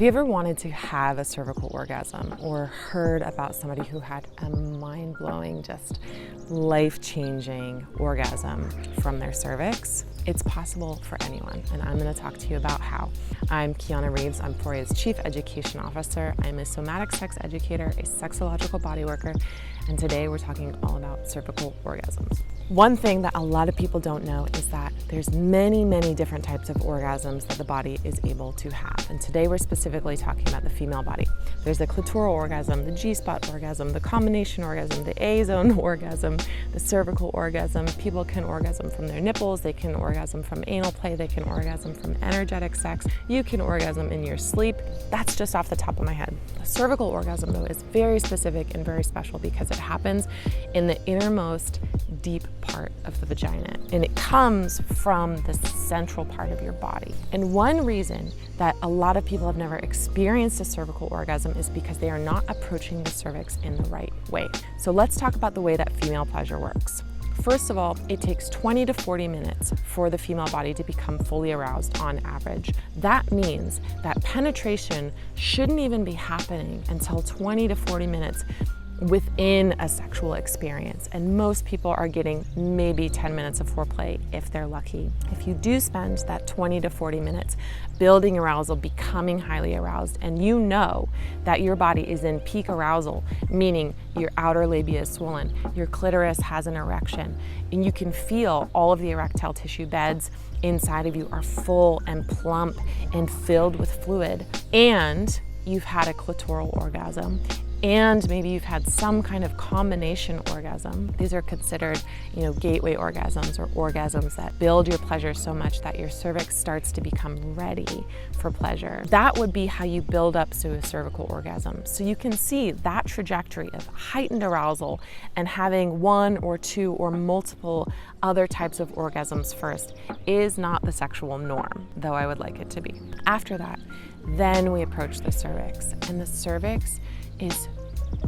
Have you ever wanted to have a cervical orgasm or heard about somebody who had a mind-blowing, just life-changing orgasm from their cervix? It's possible for anyone, and I'm going to talk to you about how. I'm Kiana Reeves. I'm Foria's Chief Education Officer. I'm a somatic sex educator, a sexological body worker, and today we're talking all about cervical orgasms. One thing that a lot of people don't know is that there's many different types of orgasms that the body is able to have. And today we're specifically talking about the female body. There's the clitoral orgasm, the G-spot orgasm, the combination orgasm, the A-zone orgasm, the cervical orgasm. People can orgasm from their nipples, they can orgasm from anal play, they can orgasm from energetic sex. You can orgasm in your sleep. That's just off the top of my head. The cervical orgasm, though, is very specific and very special because it happens in the innermost deep part of the vagina, and it comes from the central part of your body. And one reason that a lot of people have never experienced a cervical orgasm is because they are not approaching the cervix in the right way. So let's talk about the way that female pleasure works. First of all, it takes 20 to 40 minutes for the female body to become fully aroused on average. That means that penetration shouldn't even be happening until 20 to 40 minutes within a sexual experience, and most people are getting maybe 10 minutes of foreplay if they're lucky. If you do spend that 20 to 40 minutes building arousal, becoming highly aroused, and you know that your body is in peak arousal, meaning your outer labia is swollen, your clitoris has an erection, and you can feel all of the erectile tissue beds inside of you are full and plump and filled with fluid, and you've had a clitoral orgasm, and maybe you've had some kind of combination orgasm. These are considered, gateway orgasms, or orgasms that build your pleasure so much that your cervix starts to become ready for pleasure. That would be how you build up to a cervical orgasm. So you can see that trajectory of heightened arousal and having one or two or multiple other types of orgasms first is not the sexual norm, though I would like it to be. After that, then we approach the cervix, and the cervix is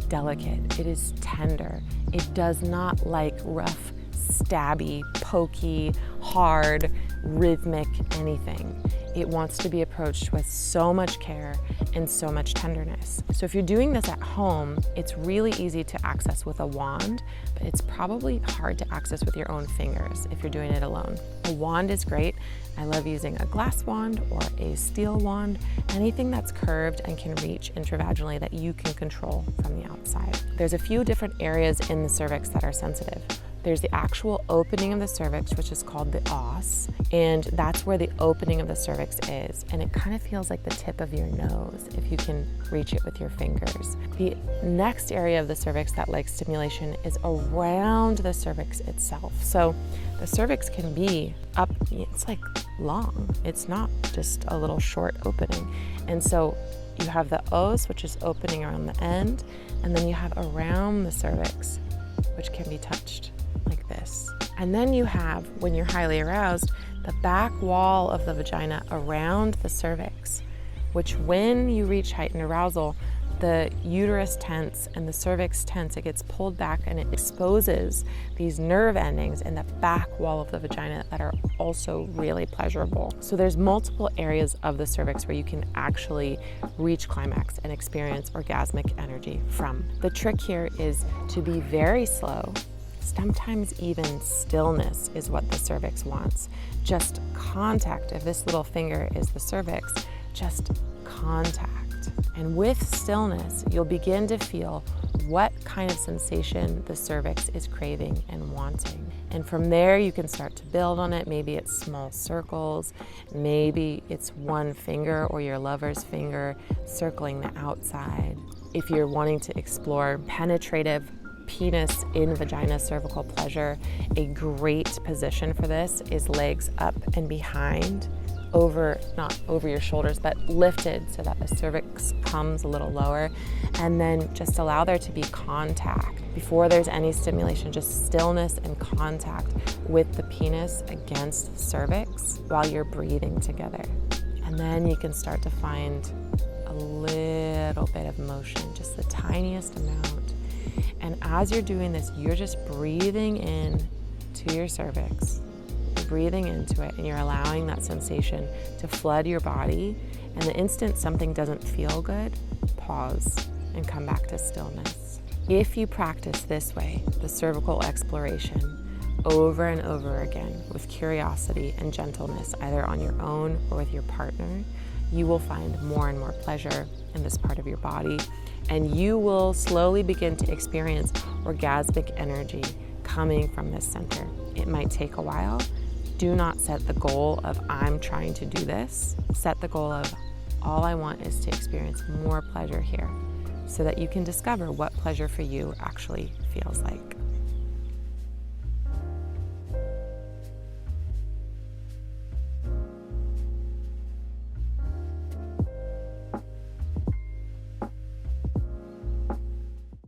delicate, it is tender, it does not like rough, stabby, pokey, hard, rhythmic anything. It wants to be approached with so much care and so much tenderness. So if you're doing this at home, it's really easy to access with a wand, but it's probably hard to access with your own fingers if you're doing it alone. A wand is great. I love using a glass wand or a steel wand, anything that's curved and can reach intravaginally that you can control from the outside. There's a few different areas in the cervix that are sensitive. There's the actual opening of the cervix, which is called the os, and that's where the opening of the cervix is. And it kind of feels like the tip of your nose if you can reach it with your fingers. The next area of the cervix that likes stimulation is around the cervix itself. So the cervix can be up, it's like long. It's not just a little short opening. And so you have the os, which is opening around the end, and then you have around the cervix, which can be touched like this. And then you have, when you're highly aroused, the back wall of the vagina around the cervix, which when you reach heightened arousal, the uterus tense and the cervix tense, it gets pulled back and it exposes these nerve endings in the back wall of the vagina that are also really pleasurable. So there's multiple areas of the cervix where you can actually reach climax and experience orgasmic energy from. The trick here is to be very slow. Sometimes even stillness is what the cervix wants. Just contact. If this little finger is the cervix, just contact. And with stillness, you'll begin to feel what kind of sensation the cervix is craving and wanting. And from there, you can start to build on it. Maybe it's small circles. Maybe it's one finger or your lover's finger circling the outside. If you're wanting to explore penetrative penis in vagina cervical pleasure, a great position for this is legs up and behind, not over your shoulders, but lifted so that the cervix comes a little lower, and then just allow there to be contact. Before there's any stimulation, just stillness and contact with the penis against the cervix while you're breathing together. And then you can start to find a little bit of motion, just the tiniest amount. And as you're doing this, you're just breathing in to your cervix. you're breathing into it and you're allowing that sensation to flood your body, and the instant something doesn't feel good, pause and come back to stillness. If you practice this way, the cervical exploration, over and over again with curiosity and gentleness, either on your own or with your partner, you will find more and more pleasure in this part of your body, and you will slowly begin to experience orgasmic energy coming from this center. It might take a while. Do not set the goal of I'm trying to do this. Set the goal of all I want is to experience more pleasure here, so that you can discover what pleasure for you actually feels like.